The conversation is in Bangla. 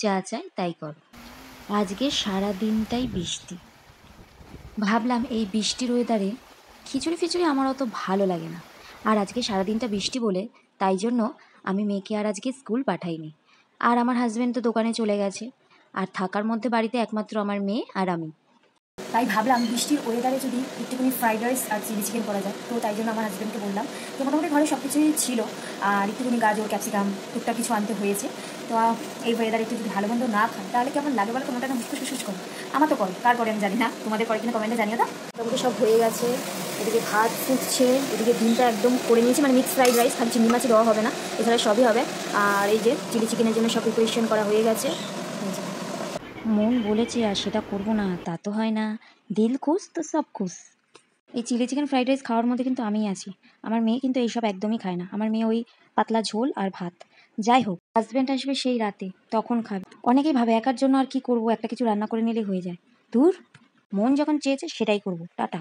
যা চায় তাই করো। আজকে সারা দিনটাই বৃষ্টি। ভাবলাম এই বৃষ্টির ওয়েদারে খিচুড়ি ফিচুড়ি আমার অত ভালো লাগে না। আর আজকে সারাদিনটা বৃষ্টি বলে তাই জন্য আমি মেয়েকে আর আজকে স্কুল পাঠাইনি। আর আমার হাজব্যান্ড তো দোকানে চলে গেছে। আর থাকার মধ্যে বাড়িতে একমাত্র আমার মেয়ে আর আমি। তাই ভাবলাম বৃষ্টির ওয়েদারে যদি একটুখানি ফ্রাইড রাইস আর চিলি চিকেন করা যায়, তো তাই জন্য আমার হাজব্যান্ডকে বললাম যে মোটামুটি ঘরে সব কিছুই ছিল, আর একটুখানি গাজর ক্যাপসিকাম টুকটাক কিছু আনতে হয়েছে। তো এই ওয়েদারে একটু যদি ভালো মন্দ না খাই তাহলে কেমন লাগে বলো? তোমার একটা হুসুস করো, আমার তো করো, কার করে আমি জানি না, তোমাদের করে কিনা কমেন্টে জানিও। না মোটামুটি সব হয়ে গেছে। এদিকে ভাত ফুটছে, এদিকে ডিমটা একদম করে নিয়েছি, মানে মিক্স ফ্রাইড রাইস, খালি চিংড়ি মাছই দেওয়া হবে না, এছাড়া সবই হবে। আর এই যে চিলি চিকেনের জন্য সব প্রিপারেশন করা হয়ে গেছে। মন বলেছে আর সেটা করব না তা তো হয় না। দিল খুশ তো সব খুশ। এই চিলি চিকেন ফ্রাইড রাইস খাওয়ার মধ্যে কিন্তু আমিই আছি। আমার মেয়ে কিন্তু এইসব একদমই খায় না। আমার মেয়ে ওই পাতলা ঝোল আর ভাত। যাই হোক, হাজব্যান্ড আসবে সেই রাতে, তখন খাবে। অনেকেই ভাবে একার জন্য আর কি করব, একটা কিছু রান্না করে নিলেই হয়ে যায়। দূর, মন যখন চেয়েছে সেটাই করব। টাটা।